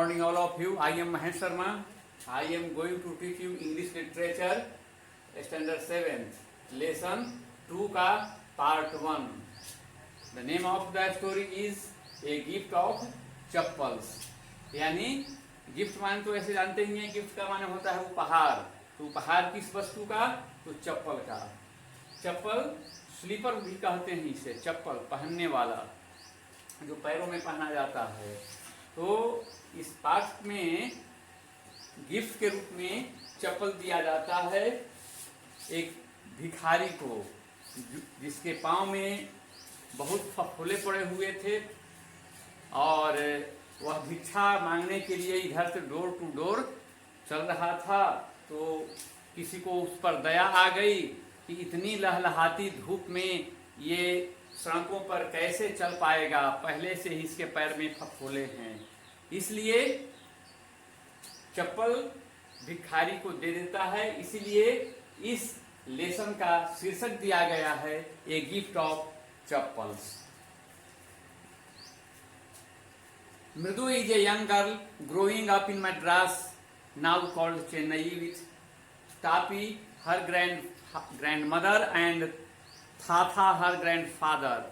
morning all of you. I am Mahesh Sharma. I am going to teach you English literature standard 7 lesson 2 का part 1. The name of the story is A Gift of Chappals. यानी gift माने तो ऐसे जानते ही हैं, gift का माने होता है उपहार. तो उपहार किस वस्तु का? तो चप्पल का. चप्पल स्लीपर भी कहते हैं इसे, चप्पल पहनने वाला जो पैरों में पहना जाता है. तो इस पाठ में गिफ्ट के रूप में चप्पल दिया जाता है एक भिखारी को, जिसके पांव में बहुत फफोले पड़े हुए थे और वह भिक्षा मांगने के लिए इधर से डोर टू डोर चल रहा था. तो किसी को उस पर दया आ गई कि इतनी लहलहाती धूप में ये सड़कों पर कैसे चल पाएगा, पहले से ही इसके पैर में फफोले हैं. इसलिए चप्पल भिखारी को दे देता है. इसीलिए इस लेसन का शीर्षक दिया गया है a gift of chappals. Mridu is a young girl growing up in Madras, now called Chennai, with तापी her grandmother and Thatha her grandfather.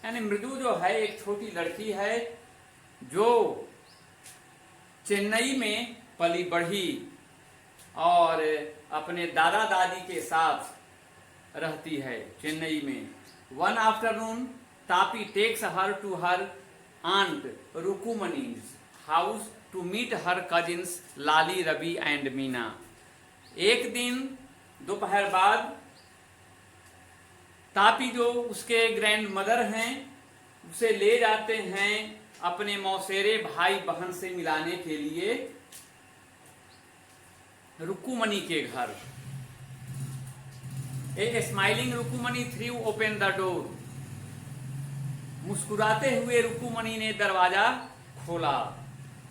यानी मृदु जो है एक छोटी लड़की है जो चेन्नई में पली बढ़ी और अपने दादा दादी के साथ रहती है चेन्नई में. वन आफ्टरनून तापी takes her to her aunt Rukmani's house to meet her cousins Lali, Ravi and Meena. एक दिन दोपहर बाद तापी जो उसके ग्रैंड मदर हैं उसे ले जाते हैं अपने मौसेरे भाई बहन से मिलाने के लिए रुकुमनी के घर. A smiling Rukmani threw open the door. मुस्कुराते हुए रुकुमनी ने दरवाजा खोला.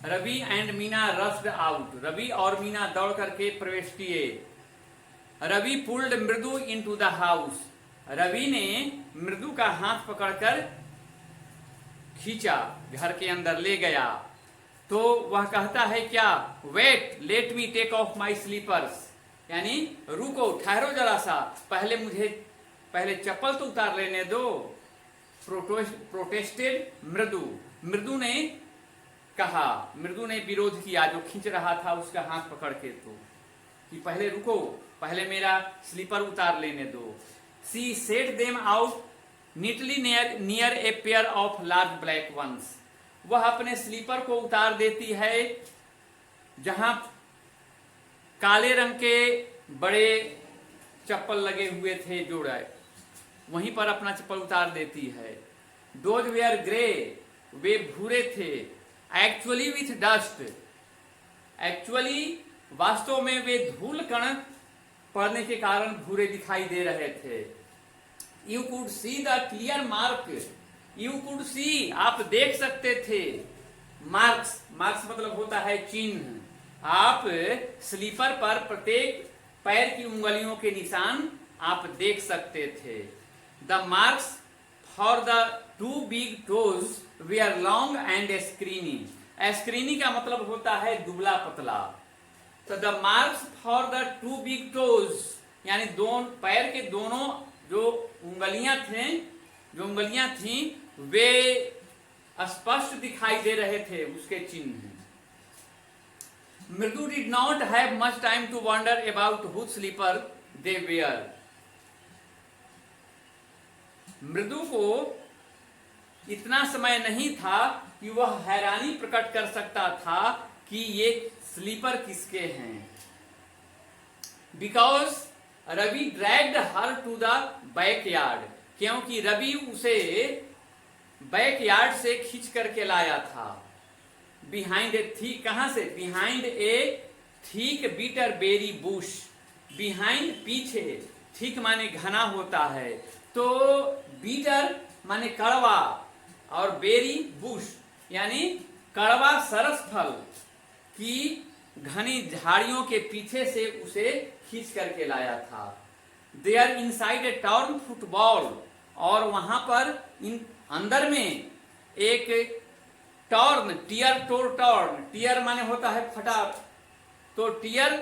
Ravi and Meena rushed out. Ravi और मीना दौड़ करके प्रवेश किए. Ravi pulled Mridu into the house. Ravi ने मृदु का हाथ पकड़कर खींचा, घर के अंदर ले गया. तो वह कहता है क्या? Wait let me take off my slippers. यानी रुको, ठहरो जरा सा, पहले चप्पल तो उतार लेने दो. प्रोटेस्टेड मृदु. मृदु ने कहा, मृदु ने विरोध किया जो खींच रहा था उसका हाथ पकड़ के, तो कि पहले रुको, पहले मेरा स्लीपर उतार लेने दो. She set them out neatly near a pair of large black ones. वह अपने स्लीपर को उतार देती है जहां काले रंग के बड़े चप्पल लगे हुए थे जोड़े, वहीं पर अपना चप्पल उतार देती है. Those were grey, वे भूरे थे. Actually with dust, एक्चुअली वास्तव में वे धूल कण पड़ने के कारण भूरे दिखाई दे रहे थे. You could see the clear mark. You could see, आप देख सकते थे. मार्क्स, मार्क्स मतलब होता है चिन्ह. आप स्लीपर पर प्रत्येक पैर की उंगलियों के निशान आप देख सकते थे. The marks for the two big toes were long and screeny. Screeny का मतलब होता है दुबला पतला. तो the marks for the two big toes यानी पैर के दोनों जो उंगलियां थीं वे स्पष्ट दिखाई दे रहे थे, उसके चिन्ह. Mridu did not have much time to wonder about whose slipper they were. Mridu को इतना समय नहीं था कि वह हैरानी प्रकट कर सकता था कि ये स्लीपर किसके हैं. Because Ravi dragged her to the backyard. क्योंकि रवि उसे बैकयार्ड से खींच करके लाया था. बिहाइंड ए थीक, कहां से? Behind a thick bitter berry bush. Behind पीछे, थीक माने घना होता है, तो बीटर माने कड़वा और बेरी बुश यानी कड़वा सरस फल की घनी झाड़ियों के पीछे से उसे खींच करके लाया था. There inside a torn football. और वहां पर अंदर में एक torn, tear tore torn, tear माने होता है फटा, तो टीयर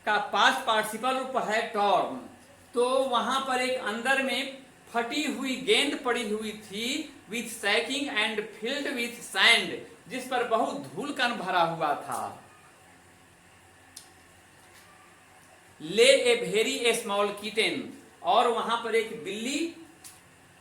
का पास्ट पार्टिसिपल रूप है टॉर्न। तो वहां पर एक अंदर में फटी हुई गेंद पड़ी हुई थी, with sacking and filled with sand, जिस पर बहुत धूल कण भरा हुआ था। ले ए वेरी स्मॉल किटेन, और वहां पर एक बिल्ली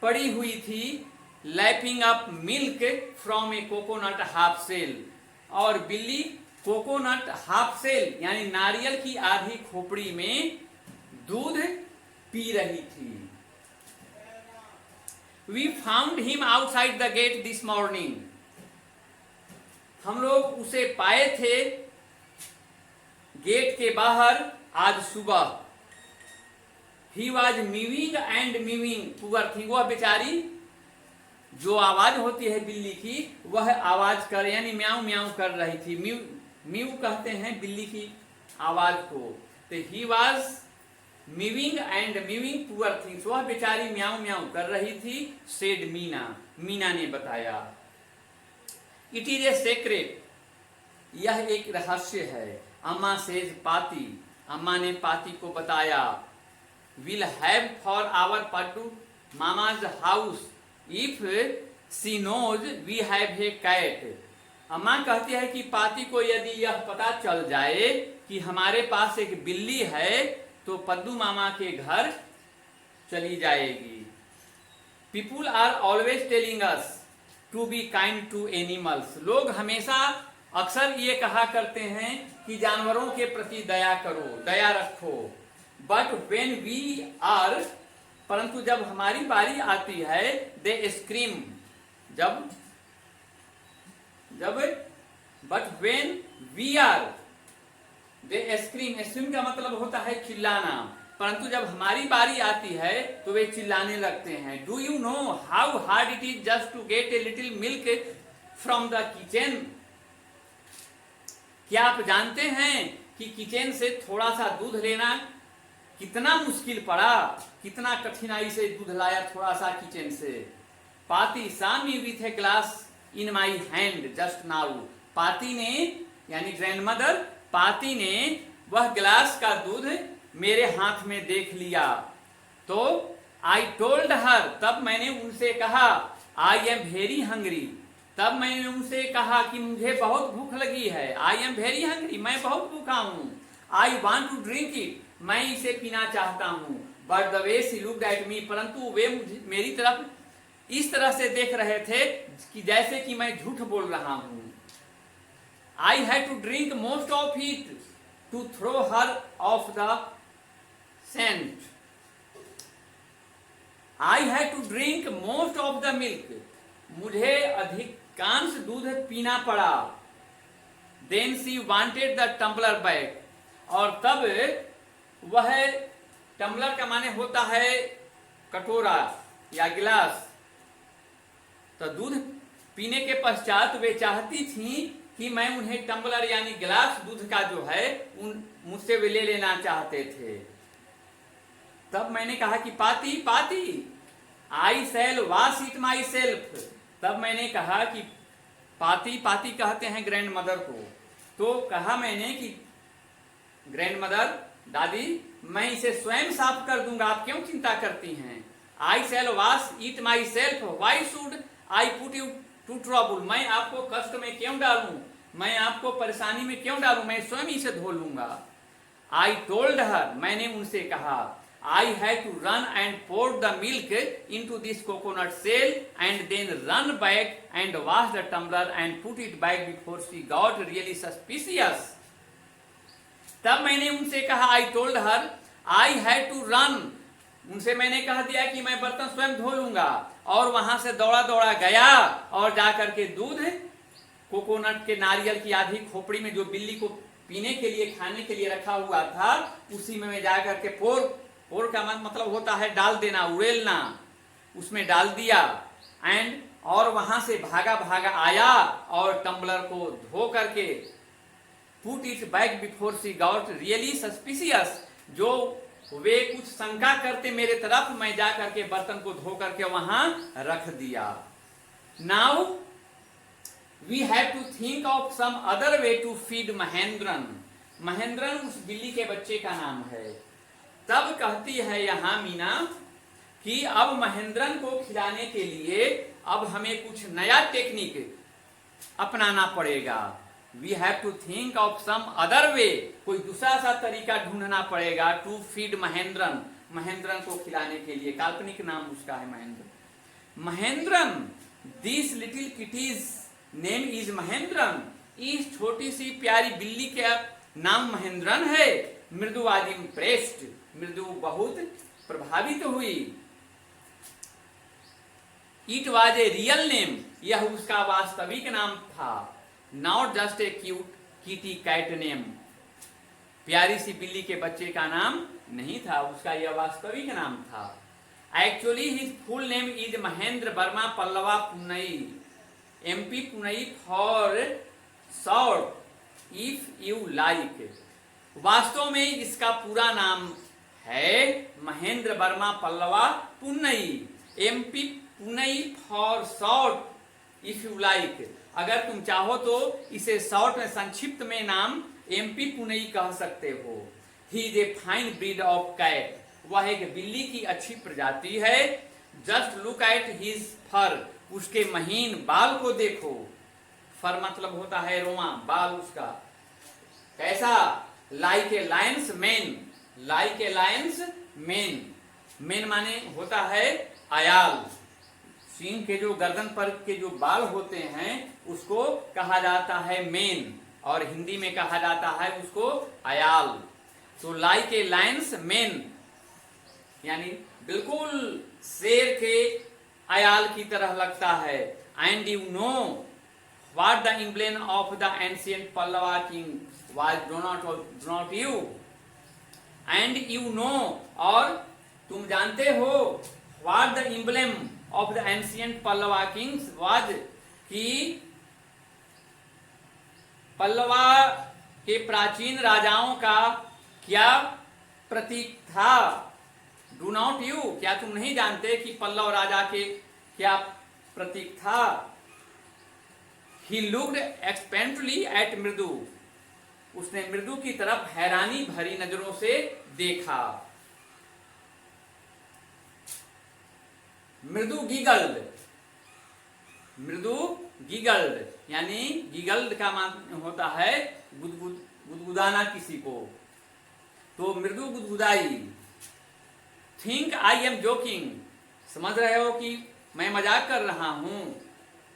पड़ी हुई थी, lapping up milk from a coconut half shell, और बिल्ली कोकोनट हाफ सेल यानी नारियल की आधी खोपड़ी में दूध पी रही थी। We found him outside the gate this morning, हम लोग उसे पाए थे गेट के बाहर आज सुबह। He was mewing and mewing, poor thing, वह बेचारी जो आवाज होती है बिल्ली की, वह आवाज कर यानी म्याऊ म्याऊ कर रही थी। म्यू म्यू कहते हैं बिल्ली की आवाज को। तो he was mewing and mewing poor things, वह बेचारी म्याऊ म्याऊ कर रही थी। सेड मीना, मीना ने बताया। इट इज ए सीक्रेट, यह एक रहस्य है। अम्मा सेज पाती, अम्मा ने पाती को बताया। Will have for our Pattu Mama's house if she knows we have a cat. अम्मा कहती है कि पाती को यदि यह पता चल जाए कि हमारे पास एक बिल्ली है तो पद्दू मामा के घर चली जाएगी। People are always telling us to be kind to animals, लोग हमेशा अक्सर ये कहा करते हैं कि जानवरों के प्रति दया करो, दया रखो। बट वेन वी आर, परंतु जब हमारी बारी आती है, दे स्क्रीम, जब but when we are they scream, scream का मतलब होता है चिल्लाना, परंतु जब हमारी बारी आती है तो वे चिल्लाने लगते हैं। Do you know how hard it is just to get a little milk from the kitchen, क्या आप जानते हैं कि किचन से थोड़ा सा दूध लेना कितना मुश्किल पड़ा, कितना कठिनाई से दूध लाया थोड़ा सा किचन से। पाती saw me with a glass in my hand just now, पाती ने यानी ग्रैंडमदर, पाती ने वह ग्लास का दूध मेरे हाथ में देख लिया। तो आई टोल्ड हर, तब मैंने उनसे कहा, आई एम वेरी हंग्री, तब मैंने उनसे कहा कि मुझे बहुत भूख लगी है। आई एम वेरी हंग्री, मैं बहुत भूखा हूं। I want to drink it, मैं इसे पीना चाहता हूं। But the way she looked at me, परंतु वे मेरी तरफ इस तरह से देख रहे थे कि जैसे कि मैं झूठ बोल रहा हूं। I had to drink most of it to throw her off the scent, I had to drink most of the milk, मुझे अधिकांश दूध पीना पड़ा। Then she wanted the tumbler back, और तब वह, टम्बलर का माने होता है कटोरा या गिलास, तो दूध पीने के पश्चात वे चाहती थी कि मैं उन्हें टम्बलर यानी गिलास दूध का जो है मुझसे वे ले लेना चाहते थे। तब मैंने कहा कि पाती पाती, आई shall wash it my self, तब मैंने कहा कि पाती, पाती कहते हैं ग्रैंड मदर को, तो कहा मैंने कि ग्रैंड मदर, दादी, मैं इसे स्वयं साफ कर दूंगा, आप क्यों चिंता करती हैं। I shall wash it myself, why should I put you to trouble, मैं आपको कष्ट में क्यों डालूं, मैं आपको परेशानी में क्यों डालूं, मैं स्वयं इसे धो लूंगा। आई टोल्ड हर, मैंने उनसे कहा, I had to run and pour the milk into this coconut shell and then run back and wash the tumbler and put it back before she got really suspicious. तब मैंने उनसे कहा, I told her, I had to run, उनसे मैंने कह दिया कि मैं बर्तन स्वयं धो लूंगा, और वहां से दौड़ा दौड़ा गया और जाकर के दूध कोकोनट के नारियल की आधी खोपड़ी में जो बिल्ली को पीने के लिए खाने के लिए रखा हुआ था, उसी में मैं जाकर के पोर का मतलब होता है डाल देना, उड़ेलना, उसमें डाल दिया। एंड और वहां से भागा भागा आया और टम्बलर को धो करके put it back before she got really suspicious, जो वे कुछ शंका करते मेरे तरफ, मैं जा करके बर्तन को धो करके वहां रख दिया। Now we have to think of some other way to feed Mahendran. Mahendran उस बिल्ली के बच्चे का नाम है। तब कहती है यहाँ मीना कि अब महेंद्रन को खिलाने के लिए अब हमें कुछ नया टेक्निक अपनाना पड़ेगा। We have to think of some other way, कोई दूसरा सा तरीका ढूंढना पड़ेगा टू फीड महेंद्रन, महेंद्रन को खिलाने के लिए। काल्पनिक नाम उसका है Mahendran. Mahendran, this little kitty's name is Mahendran. इस छोटी सी प्यारी बिल्ली का नाम महेंद्रन है। मृदु वाज इम्प्रेस्ड, मृदु बहुत प्रभावित हुई। It was a real name, यह उसका वास्तविक नाम था। Not just a cute kitty cat name, प्यारी सी बिल्ली के बच्चे का नाम नहीं था, उसका यह वास्तविक नाम था। Actually his full name is Mahendra Verma Pallava Punai, MP Punai for short if you like. वास्तव में इसका पूरा नाम है Mahendra Verma Pallava Punai, MP Punai for short if you like. अगर तुम चाहो तो इसे शॉर्ट में संक्षिप्त में नाम MP पुनई कह सकते हो। He is a fine breed of cat, वह एक बिल्ली की अच्छी प्रजाति है। Just look at his fur, उसके महीन बाल को देखो। फर मतलब होता है रोमा, बाल उसका कैसा, like a Lions main, like a Lions main. Main माने होता है आयाल, सिंह के जो गर्दन पर के जो बाल होते हैं उसको कहा जाता है मेन, और हिंदी में कहा जाता है उसको आयाल। तो लाइक ए लायंस मेन यानी बिल्कुल शेर के आयाल की तरह लगता है। And you know what the emblem of the ancient Pallava king was don't you. And you know, और तुम जानते हो, what the emblem of the ancient Pallava kings was, कि पल्लवा के प्राचीन राजाओं का क्या प्रतीक था। डू नॉट यू, क्या तुम नहीं जानते कि पल्लव राजा के क्या प्रतीक था। ही लुक्ड एक्सपेक्टेंटली एट मृदु, उसने मृदु की तरफ हैरानी भरी नजरों से देखा। मृदु गिगल्ड, मृदु गिगल्ड यानी गिगल्ड का मान होता है गुदगुदाना किसी को, तो मृदु गुदगुदाई। थिंक आई एम जोकिंग, समझ रहे हो कि मैं मजाक कर रहा हूं।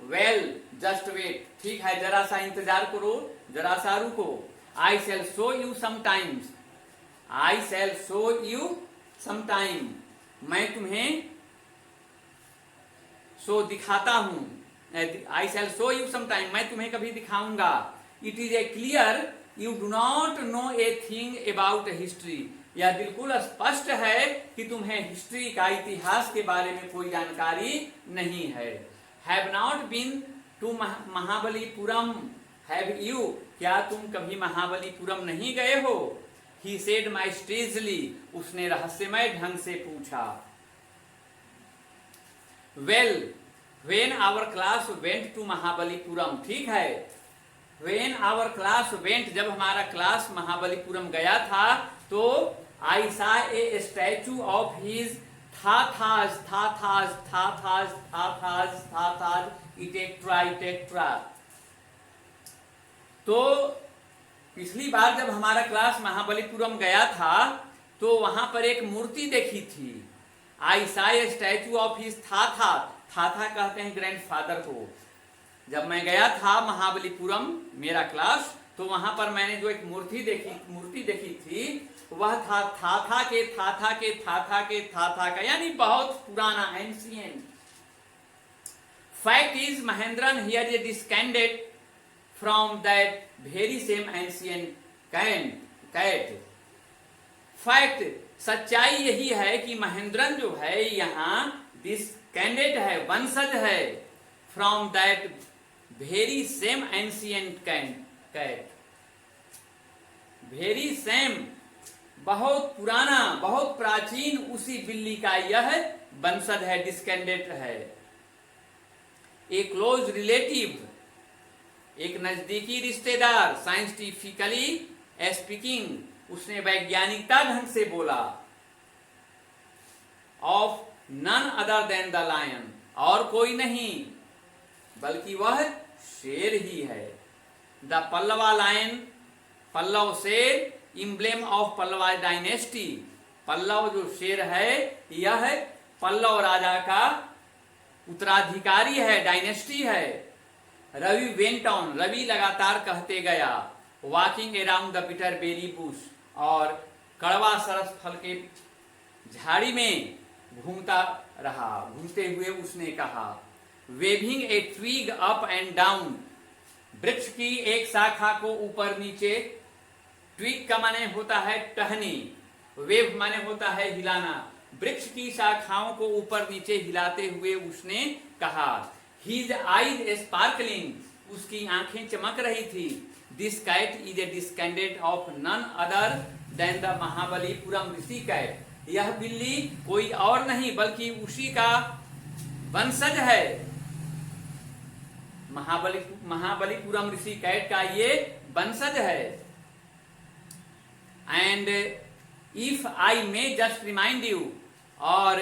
वेल जस्ट वेट, ठीक है जरा सा इंतजार करो, जरा सा रुको। I shall show you sometimes, I shall show you sometime, मैं तुम्हें सो दिखाता हूं। I shall show you sometime, मैं तुम्हें कभी दिखाऊंगा। It is a clear you do not know a thing about history, यह बिल्कुल स्पष्ट है कि तुम्हें हिस्ट्री का, इतिहास के बारे में कोई जानकारी नहीं है। Have not been to Mahabalipuram, have you, क्या तुम कभी महाबलीपुरम नहीं गए हो। ही सेड माइस्ट्रीजली, उसने रहस्यमय ढंग से पूछा। Well when our class went to Mahabalipuram, ठीक है व्हेन आवर क्लास वेंट, जब हमारा क्लास महाबलीपुरम गया था तो आई सा ए स्टैचू ऑफ हिज थाथाज, थाथाज, थाथाज, थाथाज, थाथाज, इटेक्ट्रा, इटेक्ट्रा। तो पिछली बार जब हमारा क्लास महाबलीपुरम गया था तो वहां पर एक मूर्ति देखी थी। आई सा ए स्टैचू ऑफ हिज थाथा, थाथा कहते हैं ग्रैंडफादर को। जब मैं गया था महाबलीपुरम मेरा क्लास, तो वहां पर मैंने जो एक मूर्ति देखी थी वह था थाथा के थाथा के थाथा के थाथा का, यानी बहुत पुराना, ancient. Fact is Mahendran here is descended from that very same ancient cat. Fact, सच्चाई यही है कि महेंद्रन जो है यहाँ डिस्कैंडेड है, वंशज है, from that very same ancient cat. Very same, बहुत पुराना, बहुत प्राचीन उसी बिल्ली का यह वंशज है, डिस्कैंडेड है। ए क्लोज रिलेटिव, एक नजदीकी रिश्तेदार, साइंटिफिकली स्पीकिंग, उसने वैज्ञानिकता ढंग से बोला, of none other than the lion, और कोई नहीं बल्कि वह शेर ही है। द पल्लवा लायन, पल्लव शेर, इम्ब्लेम ऑफ पल्लवा डायनेस्टी, पल्लव जो शेर है यह पल्लव राजा का उत्तराधिकारी है, डायनेस्टी है। रवि वेंट ऑन, रवि लगातार कहते गया, walking around the bitter berry bush, और कड़वा सरस फल के झाड़ी में घूमता रहा, घूमते हुए उसने कहा, waving a twig up and down, वृक्ष की एक शाखा को ऊपर नीचे, ट्विग का माने होता है टहनी, वेव माने होता है हिलाना, वृक्ष की शाखाओं को ऊपर नीचे हिलाते हुए उसने कहा, हिज आईज स्पार्कलिंग, उसकी आंखें चमक रही थी, this cat is a descendant of none other than the Mahabalipuram Rishi cat, यह बिल्ली कोई और नहीं बल्कि उसी का वंशज है, महाबलीपुरम ऋषि कैट का ये वंशज है। And if I may just remind you, और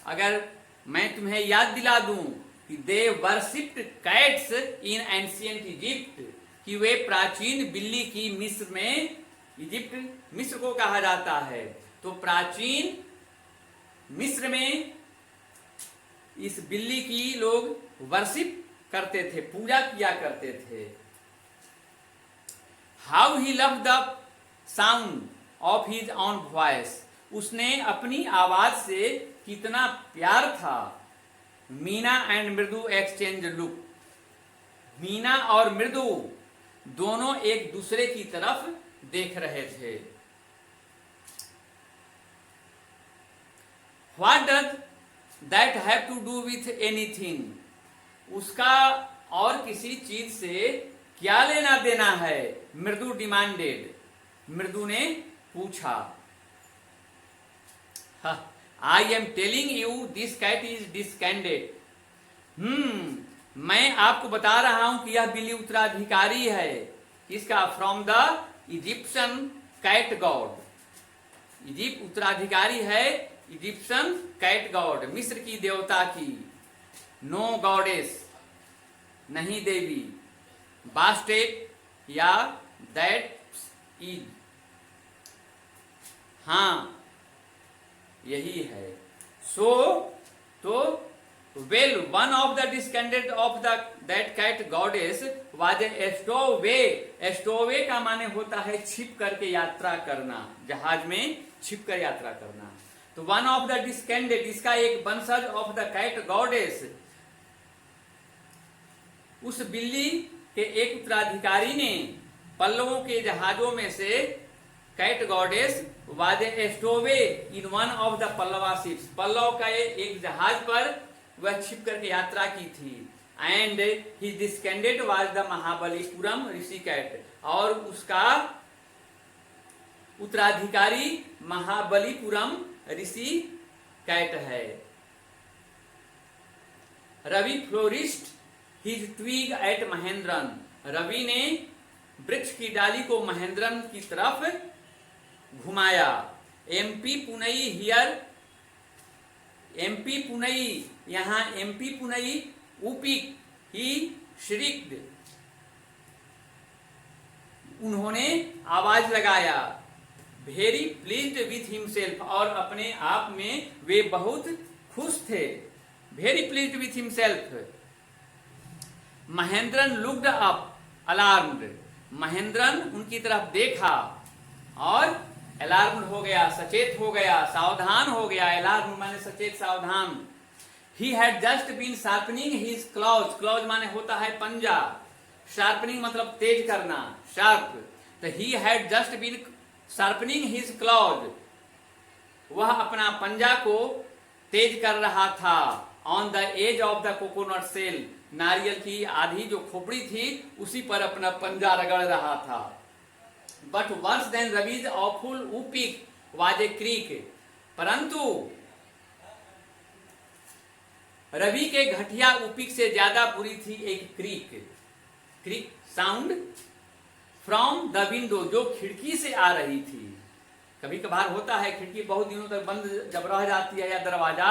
अगर मैं तुम्हें याद दिला दूं कि they worshipped cats in ancient Egypt, कि वे प्राचीन बिल्ली की मिस्र में, इजिप्ट मिस्र को कहा जाता है, तो प्राचीन मिस्र में इस बिल्ली की लोग वर्शिप करते थे, पूजा किया करते थे। How he love the sound of his on voice, उसने अपनी आवाज से कितना प्यार था। मीना एंड मृदु एक्सचेंज लुक, मीना और मृदु दोनों एक दूसरे की तरफ देख रहे थे। What does that have to do with anything, उसका और किसी चीज से क्या लेना देना है, मृदु डिमांडेड, मृदु ने पूछा। I am telling you this cat is descended, मैं आपको बता रहा हूं कि यह बिल्ली उत्तराधिकारी है, किसका, from the Egyptian cat god, Egypt उत्तराधिकारी है इजिप्शियन कैट गॉड, मिस्र की देवता की। नो गॉडेस, नहीं देवी, बास्टेट या दैट इज, हाँ यही है। सो तो well one of the descendant of the that cat goddess was a stowaway, stowaway का माने होता है छिप करके यात्रा करना, जहाज में छिप कर यात्रा करना। तो वन ऑफ द डिस्केंडेंट, इसका एक वंशज, ऑफ द कैट गॉडेस, उस बिल्ली के एक उत्तराधिकारी ने पल्लवों के जहाजों में से, cat goddess was a stowaway in one of the Pallava ships, Pallava का एक जहाज पर वह छिप करके यात्रा की थी। And he descended was the Mahabalipuram Rishi cat, और उसका उत्तराधिकारी महाबलीपुरम ऋषि कैट है। Ravi flourished his twig at Mahendran, Ravi ने वृक्ष की डाली को महेंद्रन की तरफ घुमाया। MP Poonai here, MP Poonai, यहां एमपी पुनई, ऊपी ही श्रिक्ड, उन्होंने आवाज लगाया। वेरी प्लीज्ड विथ हिमसेल्फ, और अपने आप में वे बहुत खुश थे। Very pleased with himself. Mahendran looked up alarmed, Mahendran उनकी तरफ देखा और अलार्म हो गया, सचेत हो गया, सावधान हो गया। अलार्म माने सचेत, सावधान। He had just been sharpening his claws, claws माने होता है पंजा, शार्पनिंग मतलब तेज करना, शार्प। तो he had just been sharpening his claws, वह अपना पंजा को तेज कर रहा था। On the edge of the coconut shell, नारियल की आधी जो खोपड़ी थी उसी पर अपना पंजा रगड़ रहा था। But worse than Ravi's awful ऊपिक वाज ए क्रीक, परंतु रवि के घटिया उपिक से ज्यादा बुरी थी एक creak. Creak sound from the window, जो खिड़की से आ रही थी। कभी कभार होता है खिड़की बहुत दिनों तक बंद जब रह जाती है या दरवाजा,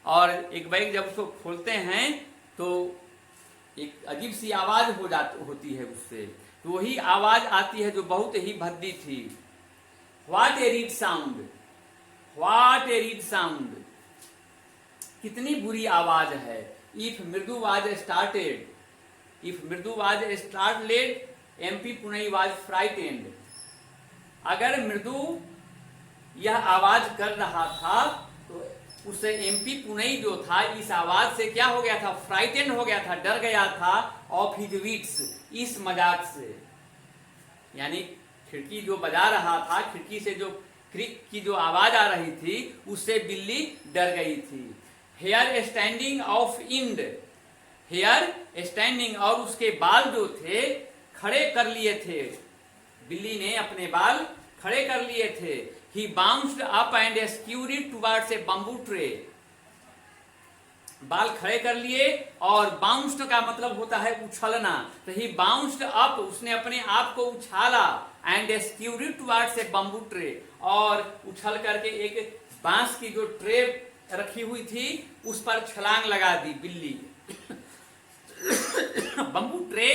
और एक बैग जब उसको खोलते हैं तो एक अजीब सी आवाज होती है उससे, तो वही आवाज आती है जो बहुत ही भद्दी थी। What a rude sound, what a rude sound, कितनी बुरी आवाज है। If Mridu was started, if Mridu was startled, MP Poonai was frightened. अगर मृदु यह आवाज कर रहा था तो उससे एमपी पुनई जो था इस आवाज से क्या हो गया था, फ्राइटेंड हो गया था, डर गया था, ऑफ हिज विट्स, इस मजाक से। यानी खिड़की जो बजा रहा था, खिड़की से जो क्रिक की जो आवाज आ रही थी उससे बिल्ली डर गई थी। Hair standing of end, hair standing, और उसके बाल जो थे खड़े कर लिए थे, बिल्ली ने अपने बाल खड़े कर लिए थे। He bounced up and scurried towards a bamboo tray, बाल खड़े कर लिए, और बाउंस्ड का मतलब होता है उछलना, तो ही बाउंस्ड अप, उसने अपने आप को उछाला, and scurried towards a bamboo tray, और उछल करके एक बांस की जो ट्रे रखी हुई थी उस पर छलांग लगा दी बिल्ली। Bamboo tray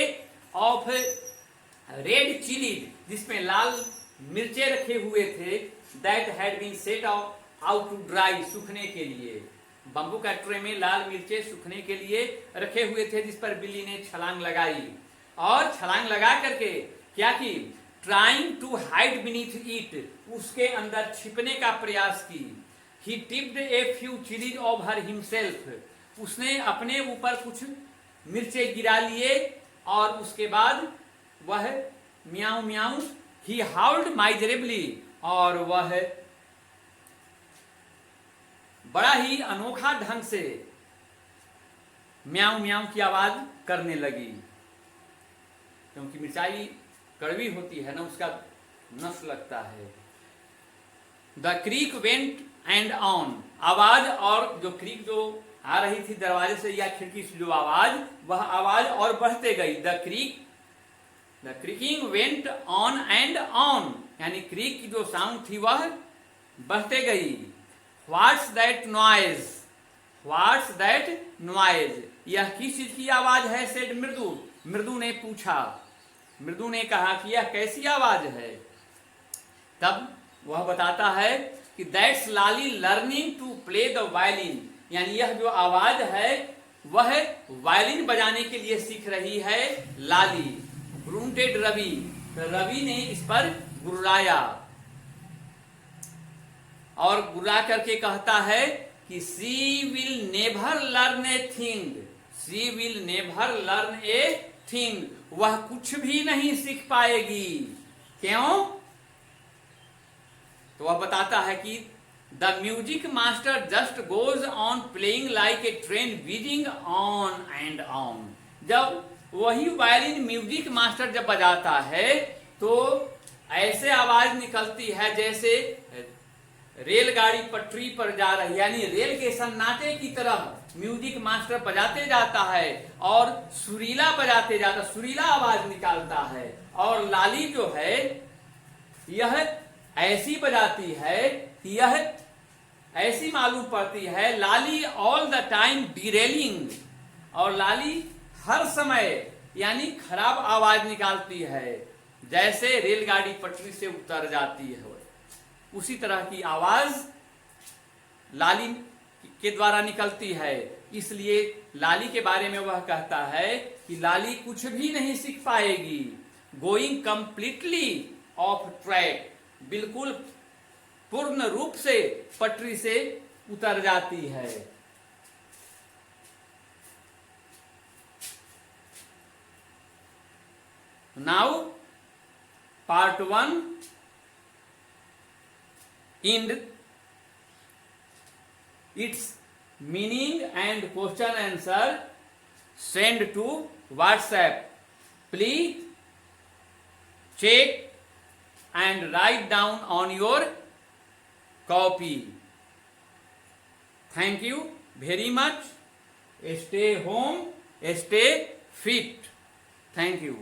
of red chilli, जिसमें लाल मिर्चे रखे हुए थे, that had been set out to dry, सूखने के लिए। बम्बू का ट्रे में लाल मिर्चे सूखने के लिए रखे हुए थे, जिस पर बिल्ली ने छलांग लगाई, और छलांग लगा करके क्या की, trying to hide beneath it, उसके अंदर छिपने का प्रयास की। He tipped a few chillies of her himself, उसने अपने ऊपर कुछ मिर्चे गिरा लिए, और उसके बाद वह म्याऊ म्याऊ, ही हाउल्ड माइजरेबली, और वह बड़ा ही अनोखा ढंग से म्याऊ म्याऊ की आवाज करने लगी, क्योंकि मिर्चाई कड़वी होती है ना, उसका नस लगता है। The creek went and on, आवाज, और जो क्रीक जो आ रही थी दरवाजे से या खिड़की से जो आवाज, वह आवाज और बढ़ते गई। The creaking went on and on, यानी क्रीक की जो साउंड थी वह बढ़ते गई। What's that noise, what's that noise, यह किस चीज की आवाज है, सेड मृदु, मृदु ने पूछा, मृदु ने कहा कि यह कैसी आवाज है। तब वह बताता है कि that's Lali learning to play the violin, यानी यह जो आवाज है वह वायलिन बजाने के लिए सीख रही है लाली। ग्रूंटेड रवि, तो रवि ने इस पर गुर्राया, और गुर्रा करके कहता है कि she will never learn a thing, she will never learn a thing, वह कुछ भी नहीं सीख पाएगी। क्यों? तो वह बताता है कि the music master just goes on playing like a train Beijing on and on, जब वही वायलिन म्यूजिक मास्टर जब बजाता है तो ऐसे आवाज निकलती है जैसे रेलगाड़ी पटरी पर जा रही, यानी रेल के सन्नाटे की तरह म्यूजिक मास्टर बजाते जाता है, और सुरीला बजाते जाता, सुरीला आवाज निकालता है। और लाली जो है यह ऐसी बजाती है कि यह ऐसी मालूम पड़ती है, लाली ऑल द टाइम डिरेलिंग, और लाली हर समय यानी खराब आवाज निकालती है, जैसे रेलगाड़ी पटरी से उतर जाती है, उसी तरह की आवाज लाली के द्वारा निकलती है। इसलिए लाली के बारे में वह कहता है कि लाली कुछ भी नहीं सीख पाएगी, गोइंग कंप्लीटली ऑफ ट्रैक, बिल्कुल पूर्ण रूप से पटरी से उतर जाती है। Now part 1 end its meaning and question answer send to WhatsApp. Please check and write down on your copy. Thank you very much. Stay home, stay fit. Thank you.